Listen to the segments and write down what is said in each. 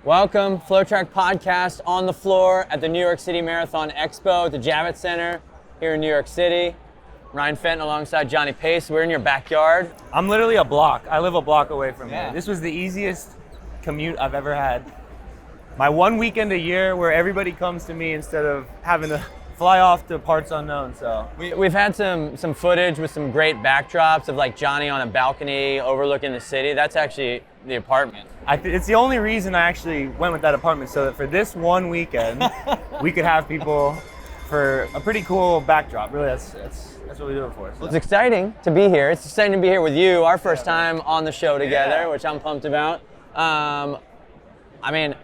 Welcome, FloTrack podcast on the floor at the New York City Marathon Expo at the Javits Center here in New York City. Ryan Fenton alongside Johnny Pace. We're in your backyard. I'm literally a block. I live a block away from here. This was the easiest commute I've ever had. My one weekend a year where everybody comes to me instead of having to fly off to parts unknown. So We've had some footage with some great backdrops of like Johnny on a balcony overlooking the city. That's actually the apartment. It's the only reason I actually went with that apartment, so that for this one weekend, we could have people for a pretty cool backdrop. Really, that's what we do it for. So. It's exciting to be here. It's exciting to be here with you, our first time on the show together, which I'm pumped about. I mean,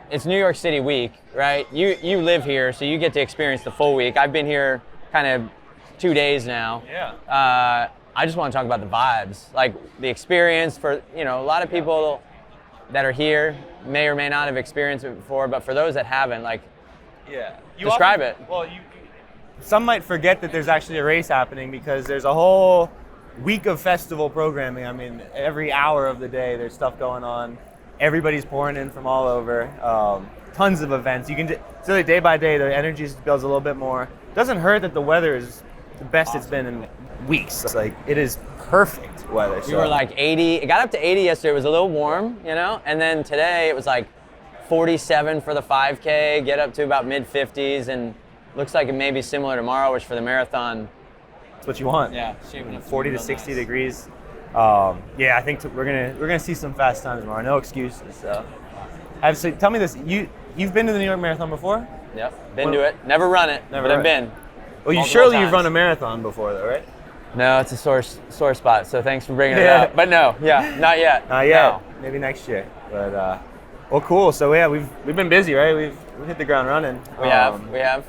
it's New York City week, right? You live here, so you get to experience the full week. I've been here kind of 2 days now. Yeah. I just want to talk about the vibes, like the experience for, a lot of people that are here may or may not have experienced it before, but for those that haven't, describe it. Well, some might forget that there's actually a race happening because there's a whole week of festival programming. I mean, every hour of the day there's stuff going on. Everybody's pouring in from all over. Tons of events. So that day by day the energy builds a little bit more. Doesn't hurt that the weather is the best It's been in weeks. It's like, it is perfect weather. We were like 80. It got up to 80 yesterday. It was a little warm, and then today it was like 47 for the 5K, get up to about mid-50s, and looks like it may be similar tomorrow, which for the marathon. That's what you want. Yeah, shaping up 40 to 60 degrees. I think we're gonna see some fast times tomorrow. No excuses. So, tell me this: you've been to the New York Marathon before? Yep, been to it. Never run it, but I've been. Well, you've run a marathon before, though, right? No, it's a sore spot. So thanks for bringing it up. But no, not yet. Not yet. No. Maybe next year. But well, cool. So we've been busy, right? We've hit the ground running. We have.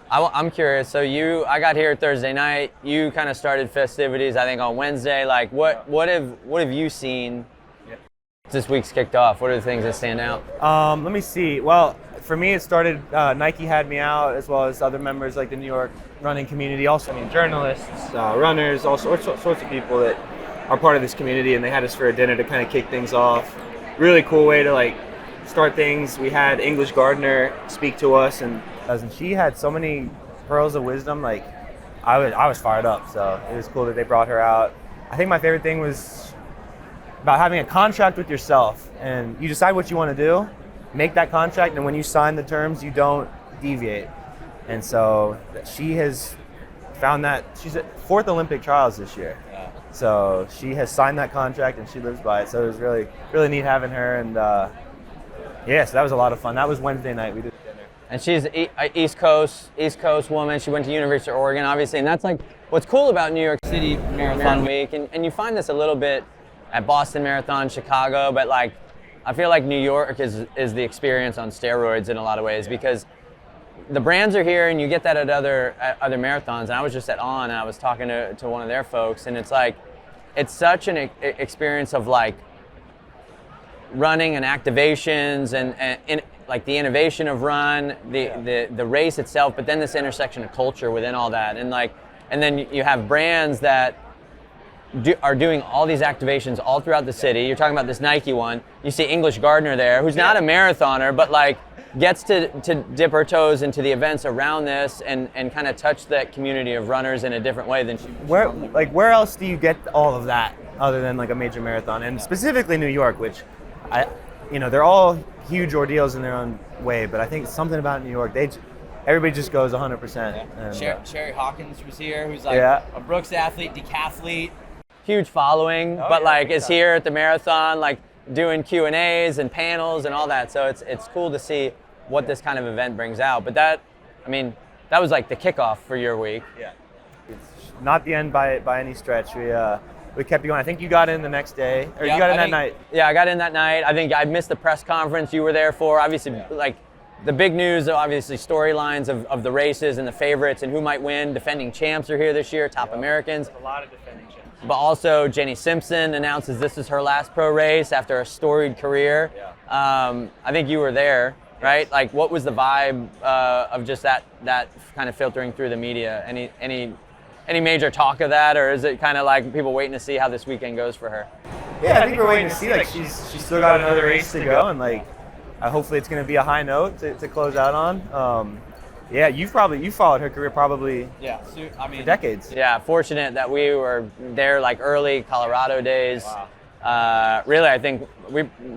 I'm curious. So I got here Thursday night. You kind of started festivities, I think, on Wednesday. Like, what have you seen? This week's kicked off. What are the things that stand out? Let me see. Well, for me, it started. Nike had me out, as well as other members like the New York running community. Also, journalists, runners, all sorts of people that are part of this community, and they had us for a dinner to kind of kick things off. Really cool way to start things. We had English Gardner speak to us, and she had so many pearls of wisdom. I was fired up. So it was cool that they brought her out. I think my favorite thing was about having a contract with yourself, and you decide what you want to do, make that contract, and when you sign the terms, you don't deviate. And so she has found that. She's at 4th Olympic trials this year. Yeah. So she has signed that contract and she lives by it. So it was really, really neat having her. And so that was a lot of fun. That was Wednesday night. We did dinner. And she's an East Coast woman. She went to University of Oregon, obviously. And that's what's cool about New York City Marathon Week. And you find this a little bit at Boston Marathon, Chicago, but I feel like New York is the experience on steroids in a lot of ways, because the brands are here and you get that at other marathons. And I was just at On and I was talking to one of their folks, and it's such an experience of running and activations and the innovation of run, the race itself, but then this intersection of culture within all that. And then you have brands that are doing all these activations all throughout the city. You're talking about this Nike one. You see English Gardner there, who's not a marathoner, but gets to dip her toes into the events around this and kind of touch that community of runners in a different way than she. Where else do you get all of that other than a major marathon, and specifically New York, which they're all huge ordeals in their own way, but I think something about New York, everybody just goes 100%. Yeah. Sherry Hawkins was here, who's a Brooks athlete, decathlete. Huge following, is here at the marathon, doing Q&As and panels and all that. So it's cool to see what this kind of event brings out. But that was the kickoff for your week. Yeah. It's not the end by any stretch. We kept going. I think you got in the next day, or you got in that night. Yeah, I got in that night. I think I missed the press conference you were there for. Obviously, the big news, obviously, storylines of the races and the favorites and who might win. Defending champs are here this year, top Americans. A lot of defending champs. But also, Jenny Simpson announces this is her last pro race after a storied career. Yeah. I think you were there, right? What was the vibe of just that kind of filtering through the media? Any major talk of that, or is it kind of people waiting to see how this weekend goes for her? Yeah, I think we're waiting to see. She's still got another race to go, and hopefully it's going to be a high note to close out on. Yeah, you followed her career probably for decades. Yeah, fortunate that we were there like early Colorado days. Wow. Really, I think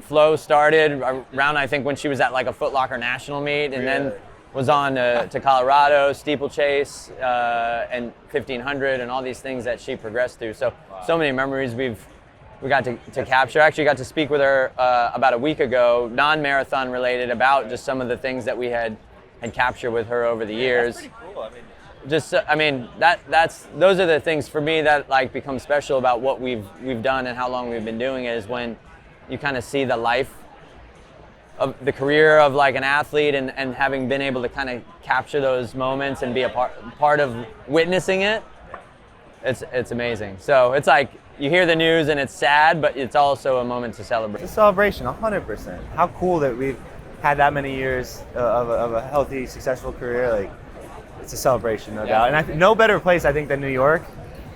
Flo started around, I think, when she was at like a Foot Locker national meet, and then was on to Colorado, steeplechase, and 1500, and all these things that she progressed through. So many memories we got to capture. Actually got to speak with her about a week ago, non-marathon related, about just some of the things that we had captured with her over the years. That's pretty cool. Those are the things for me that like become special about what we've done and how long we've been doing it, is when you kind of see the life of the career of like an athlete, and having been able to kind of capture those moments and be a part of witnessing it. It's amazing. So it's like you hear the news and it's sad, but it's also a moment to celebrate. It's a celebration, 100%. How cool that we've had that many years of a healthy, successful career. Like, it's a celebration, no doubt. And no better place, I think, than New York,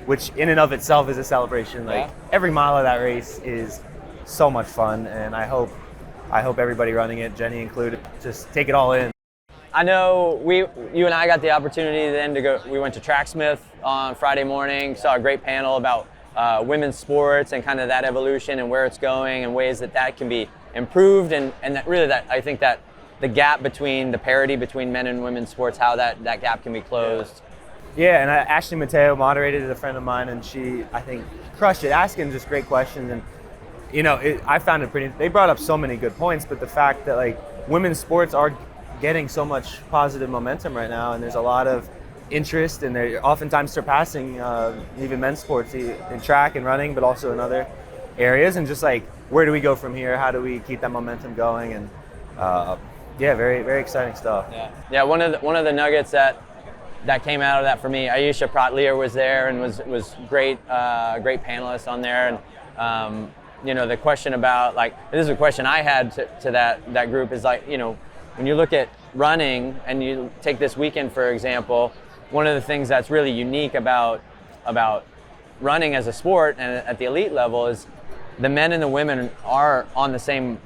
which in and of itself is a celebration. Like, every mile of that race is so much fun, and I hope everybody running it, Jenny included, just take it all in. I know you and I got the opportunity then to go. We went to Tracksmith on Friday morning, saw a great panel about women's sports and kind of that evolution and where it's going and ways that can be improved, and that really, that I think that the gap between the parity between men and women's sports, how that gap can be closed. Yeah, and Ashley Mateo moderated, is a friend of mine, and she, I think, crushed it, asking just great questions. And I found it pretty. They brought up so many good points, but the fact that like women's sports are getting so much positive momentum right now, and there's a lot of interest, and they're oftentimes surpassing even men's sports in track and running, but also in other areas. And just like, where do we go from here? How do we keep that momentum going? And very, very exciting stuff. Yeah. One of the nuggets that came out of that for me, Aisha Pratlier was there and was great panelist on there. And the question about, like, this is a question I had to that group, is like, when you look at running and you take this weekend, for example, one of the things that's really unique about running as a sport and at the elite level is the men and the women are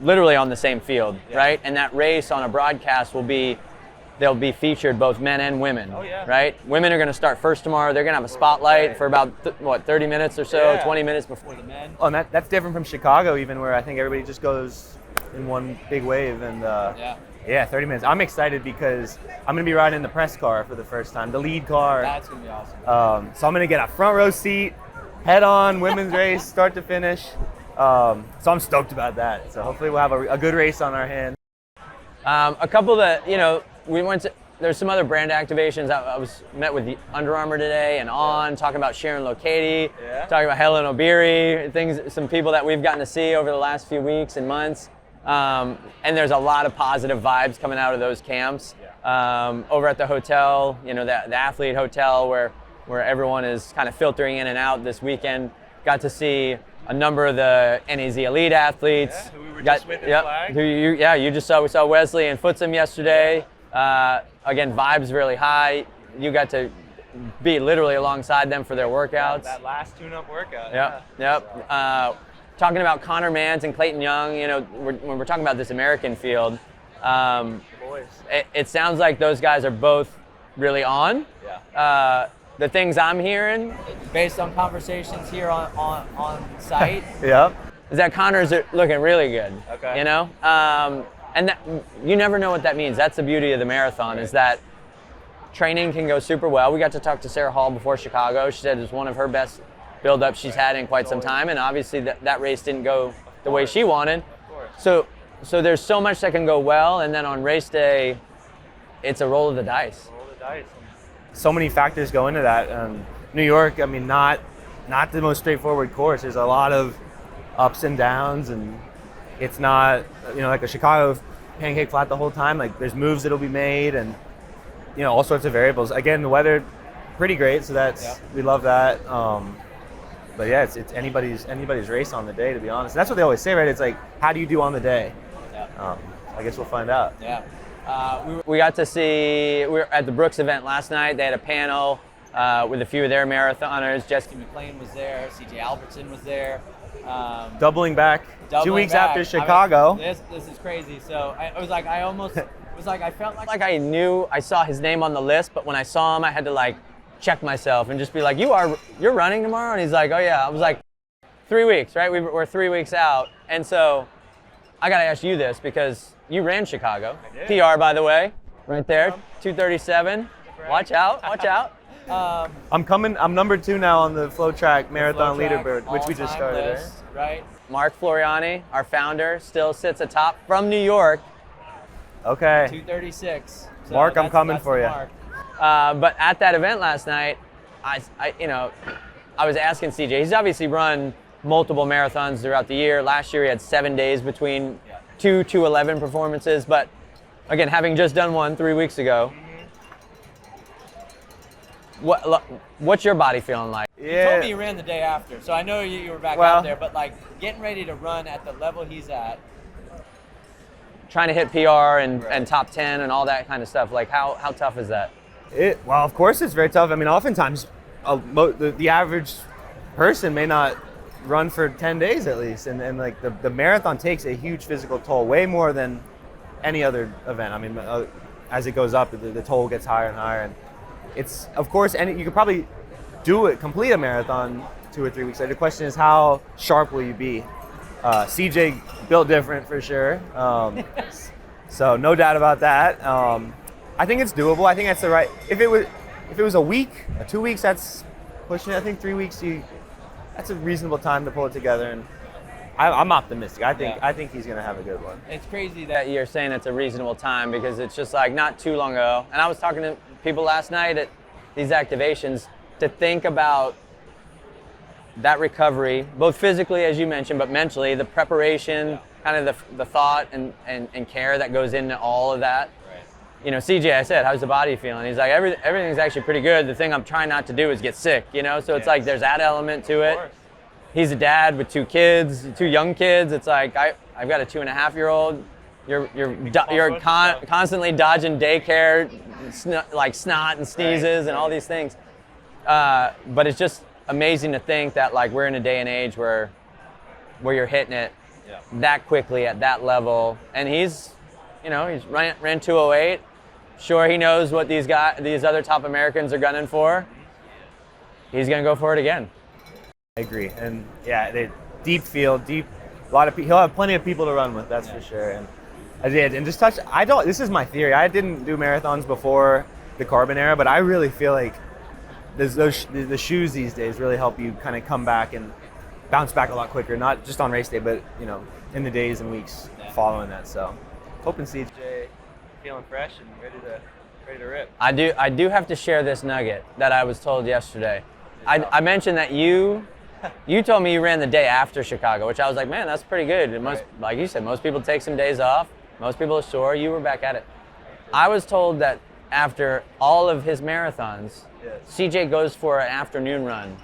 literally on the same field, right? And that race on a broadcast they'll be featured, both men and women, right? Women are going to start first tomorrow. They're going to have a spotlight for about 30 minutes or so, 20 minutes before the men. Oh, and that's different from Chicago, even, where I think everybody just goes in one big wave. And 30 minutes. I'm excited because I'm going to be riding in the press car for the first time, the lead car. That's going to be awesome. So I'm going to get a front row seat, head on, women's race, start to finish. So I'm stoked about that. So hopefully we'll have a good race on our hands. A couple that, there's some other brand activations. I was met with Under Armour today and talking about Sharon Lokedi, talking about Helen Obiri, some people that we've gotten to see over the last few weeks and months. And there's a lot of positive vibes coming out of those camps. Over at the hotel, the athlete hotel where everyone is kind of filtering in and out this weekend, got to see a number of the NAZ elite athletes. Who we were just with in flag. You just saw. We saw Wesley and Footsum yesterday. Again, vibes really high. You got to be literally alongside them for their workouts. That last tune-up workout. Yep. Talking about Connor Mans and Clayton Young, when we're talking about this American field, Boys. It sounds like those guys are both really on. Yeah. The things I'm hearing, based on conversations here on site, is that Connor's looking really good. Okay. And that, you never know what that means. That's the beauty of the marathon, is that training can go super well. We got to talk to Sarah Hall before Chicago. She said it was one of her best build-ups she's had in quite some time, and obviously that race didn't go the way she wanted. So there's so much that can go well, and then on race day, it's a roll of the dice. So many factors go into that. New York, I mean, not the most straightforward course. There's a lot of ups and downs, and it's not, like a Chicago pancake flat the whole time. Like, there's moves that'll be made, and all sorts of variables. Again, the weather pretty great, so we love that. But yeah, it's anybody's race on the day, to be honest. And that's what they always say, right? It's like, how do you do on the day? I guess we'll find out. We got to see, we were at the Brooks event last night. They had a panel with a few of their marathoners. Jessica McLean was there, CJ Albertson was there. Doubling back. 2 weeks after Chicago. This is crazy. So I was like, I felt like I knew I saw his name on the list, but when I saw him, I had to like check myself and just be like, you're running tomorrow? And he's like, oh yeah. I was like, 3 weeks, right? We're 3 weeks out. And so I got to ask you this because you ran Chicago. PR, by the way, right there, 2:37. Watch out, watch out. I'm number 2 now on the FloTrack Marathon leaderboard, which we just started. List, right? Mark Floriani, our founder, still sits atop from New York. Okay. 2:36. So Mark, I'm coming for you. But at that event last night, I was asking CJ. He's obviously run multiple marathons throughout the year. Last year he had 7 days between 2 2:11 performances. But again, having just done one 3 weeks ago, what's your body feeling like? You told me you ran the day after, so I know you were back out there. But like getting ready to run at the level he's at, trying to hit PR and top 10 and all that kind of stuff. Like how tough is that? Well, of course it's very tough. I mean, oftentimes the average person may not run for 10 days at least. And like the marathon takes a huge physical toll, way more than any other event. I mean, as it goes up, the toll gets higher and higher. And it's, of course, you could probably complete a marathon 2 or 3 weeks later. The question is, how sharp will you be? CJ built different for sure. So no doubt about that. I think it's doable. I think that's the right. If it was a week, 2 weeks, that's pushing it. I think 3 weeks, that's a reasonable time to pull it together. And I'm optimistic. I think he's gonna have a good one. It's crazy that you're saying it's a reasonable time because it's just like not too long ago. And I was talking to people last night at these activations to think about that recovery, both physically, as you mentioned, but mentally, the preparation, kind of the thought and care that goes into all of that. You know, CJ, I said, how's the body feeling? He's like, everything's actually pretty good. The thing I'm trying not to do is get sick, you know? So it's like there's that element to it. He's a dad with 2 kids, 2 young kids. It's like, I've got a 2.5-year-old. You're constantly dodging daycare, like snot and sneezes and all these things. But it's just amazing to think that like we're in a day and age where you're hitting it that quickly at that level. And he's ran 2:08. Sure, he knows what these other top Americans are gunning for. He's gonna go for it again. I agree, and deep field, a lot of he'll have plenty of people to run with, that's for sure. And I did, and just touch. This is my theory. I didn't do marathons before the carbon era, but I really feel like the shoes these days really help you kind of come back and bounce back a lot quicker. Not just on race day, but in the days and weeks following that. So, hoping CJ feeling fresh and ready to rip. I do have to share this nugget that I was told yesterday. I mentioned that you told me you ran the day after Chicago, which I was like, man, that's pretty good. Like you said, most people take some days off. Most people are sore. You were back at it. I was told that after all of his marathons, CJ goes for an afternoon run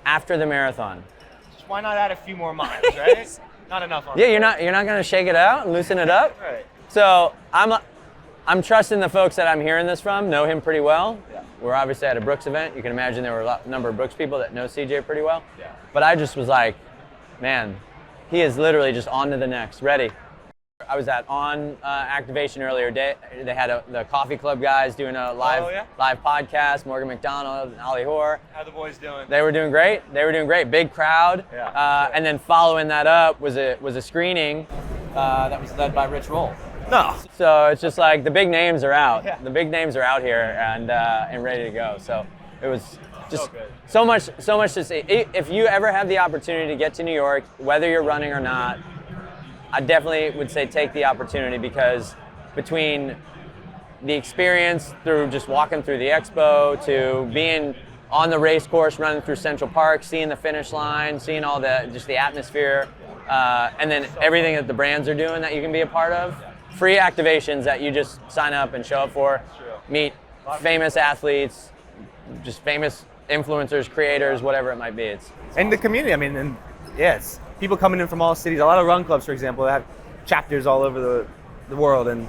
after the marathon. Just why not add a few more miles, right? Not enough on you're not gonna shake it out and loosen it up? Right. So I'm trusting the folks that I'm hearing this from know him pretty well. Yeah. We're obviously at a Brooks event. You can imagine there were a number of Brooks people that know CJ pretty well. Yeah. But I just was like, man, he is literally just on to the next, ready. I was at activation earlier today. They had the coffee club guys doing a live podcast. Morgan McDonald and Ollie Hoare. How the boys doing? They were doing great. Big crowd. Yeah. And then following that up was a screening that was led by Rich Roll. No. So it's just like the big names are out. Yeah. The big names are out here and ready to go. So it was just so much to see. If you ever have the opportunity to get to New York, whether you're running or not, I definitely would say take the opportunity, because between the experience through just walking through the expo to being on the race course, running through Central Park, seeing the finish line, seeing all the atmosphere, and then everything that the brands are doing that you can be a part of. Free activations that you just sign up and show up for, meet famous athletes, just famous influencers, creators, whatever it might be. And the community, I mean, it's people coming in from all cities. A lot of run clubs, for example, that have chapters all over the world, and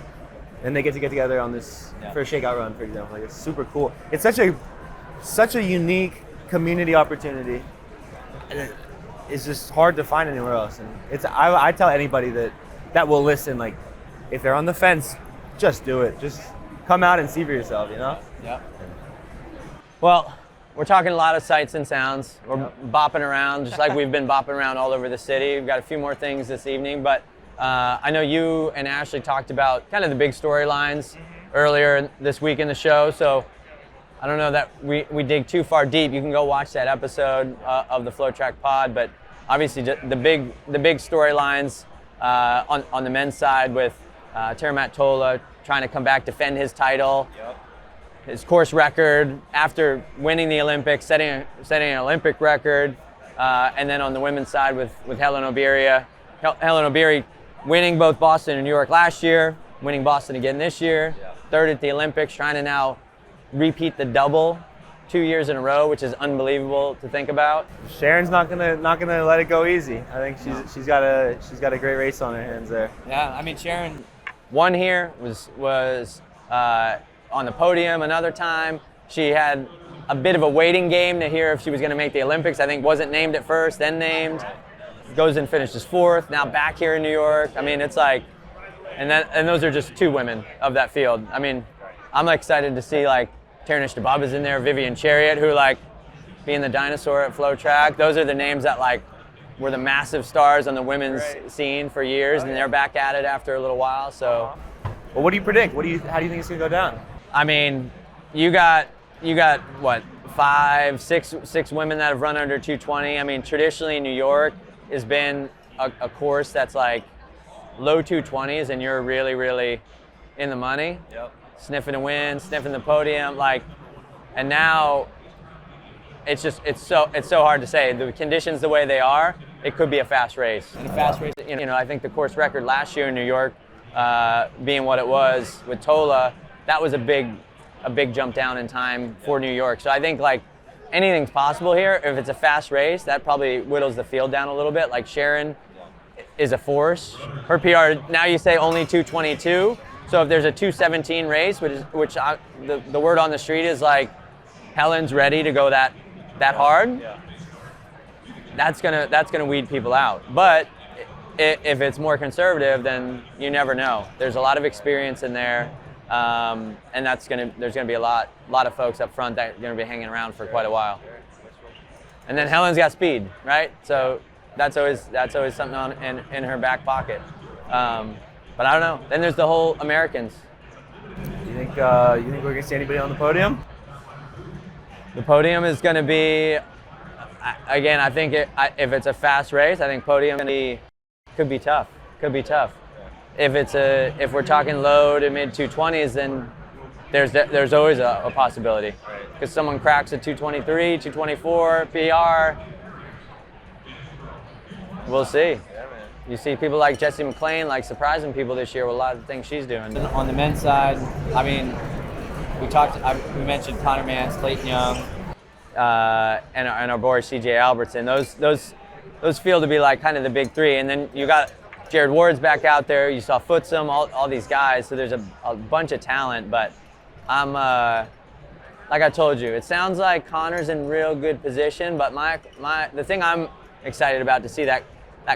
they get together on this for a shakeout run, for example. Like, it's super cool. It's such a unique community opportunity. And is just hard to find anywhere else. And I tell anybody that will listen, like, if they're on the fence, just do it. Just come out and see for yourself, you know? Yeah. Well, we're talking a lot of sights and sounds. We're bopping around just like we've been bopping around all over the city. We've got a few more things this evening, but I know you and Ashley talked about kind of the big storylines earlier this week in the show, so I don't know that we dig too far deep. You can go watch that episode of the FloTrack pod, but obviously the big storylines on the men's side with Terramat Tola trying to come back, defend his title. Yep. His course record after winning the Olympics, setting an Olympic record, and then on the women's side with Helen Obiri. Helen Obiri winning both Boston and New York last year, winning Boston again this year, third at the Olympics, trying to now repeat the double 2 years in a row, which is unbelievable to think about. Sharon's not gonna let it go easy. I think she's got a great race on her hands there. Yeah, I mean, Sharon won here, was on the podium another time. She had a bit of a waiting game to hear if she was going to make the Olympics. I think wasn't named at first, then named. Goes and finishes fourth. Now back here in New York. I mean, it's like, and those are just two women of that field. I mean, I'm excited to see like Ternish DeBaba's in there, Vivian Chariot, who like being the dinosaur at FloTrack. Those are the names that like were the massive stars on the women's scene for years, and they're back at it after a little while. So, well, what do you predict? How do you think it's gonna go down? I mean, you got what, 5, 6 women that have run under 220. I mean, traditionally New York has been a course that's like low 220s, and you're really, really in the money. Yep. Sniffing a win, sniffing the podium, like, and now it's so hard to say. The conditions the way they are, it could be a fast race. And a fast race. You know, I think the course record last year in New York, being what it was with Tola, that was a big jump down in time for New York. So I think like anything's possible here. If it's a fast race, that probably whittles the field down a little bit. Like Sharon is a force. Her PR now you say only 222. So if there's a 217 race, the word on the street is like Helen's ready to go that hard. Yeah. That's gonna weed people out. But if it's more conservative, then you never know. There's a lot of experience in there. And there's gonna be a lot of folks up front that are gonna be hanging around for quite a while. And then Helen's got speed, right? So that's always something in her back pocket. But I don't know. Then there's the whole Americans. You think we're gonna see anybody on the podium? The podium is gonna be, again, I think if it's a fast race, I think podium could be tough. Could be tough. If we're talking low to mid 220s, then there's always a possibility. Because someone cracks a 223, 224 PR, we'll see. You see people like Jessie McLean like surprising people this year with a lot of things she's doing. On the men's side, I mean, we mentioned Connor Mance, Clayton Young, and our boy CJ Albertson. Those feel to be like kind of the big three. And then you got Jared Ward's back out there. You saw Footsum, all these guys. So there's a bunch of talent. But I'm like I told you, it sounds like Connor's in real good position. But the thing I'm excited about to see that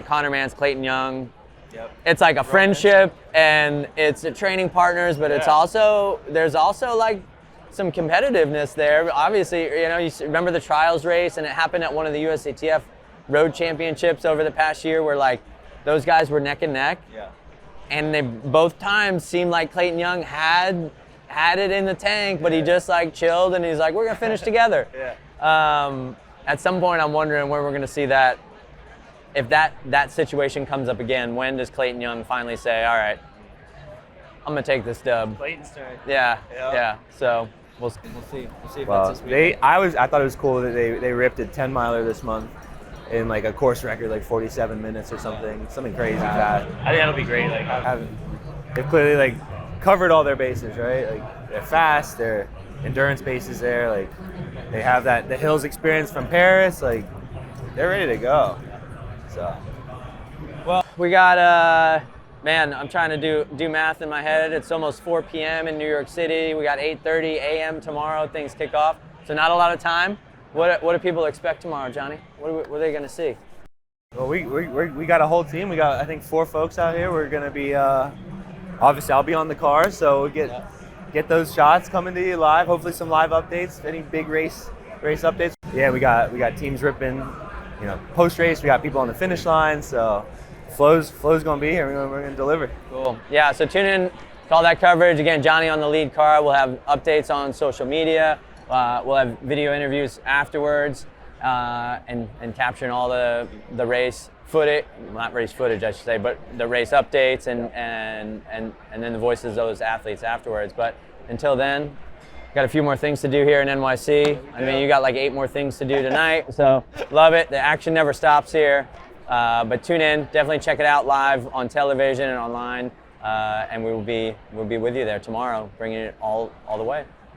Connor Mance, Clayton Young. Yep. It's like a friendship and it's a training partners, but there's also like some competitiveness there. Obviously, you know, you remember the trials race, and it happened at one of the USATF road championships over the past year where like those guys were neck and neck. Yeah. And they both times seemed like Clayton Young had it in the tank, but he just like chilled and he's like, we're gonna finish together. At some point I'm wondering when we're gonna see that. If that situation comes up again, when does Clayton Young finally say, all right, I'm going to take this dub? Clayton's turn. Yeah. So we'll see. We'll see if Well, that's this week. I thought it was cool that they ripped a 10 miler this month in like a course record, like 47 minutes or something crazy fast. I think that'll be great. Like, They've clearly like covered all their bases, right? Like they're fast, their endurance base is there, like they have the hills experience from Paris, like they're ready to go. So. Well, we got man, I'm trying to do math in my head. It's almost 4 p.m. in New York City. We got 8:30 a.m. tomorrow. Things kick off, so not a lot of time. What do people expect tomorrow, Johnny? What are they going to see? Well, we got a whole team. We got, I think, 4 folks out here. We're gonna be obviously I'll be on the car, so we'll get those shots coming to you live. Hopefully some live updates, any big race updates. Yeah, we got teams ripping, post race. We got people on the finish line. So Flo's gonna be here. We're gonna deliver. Cool. Yeah. So tune in to all that coverage. Again, Johnny on the lead car. We'll have updates on social media. We'll have video interviews afterwards, and capturing all the race footage, not race footage, I should say, but the race updates and then the voices of those athletes afterwards. But until then, got a few more things to do here in NYC. I mean, you got like 8 more things to do tonight. So love it. The action never stops here. But tune in. Definitely check it out live on television and online. And we'll be with you there tomorrow, bringing it all the way.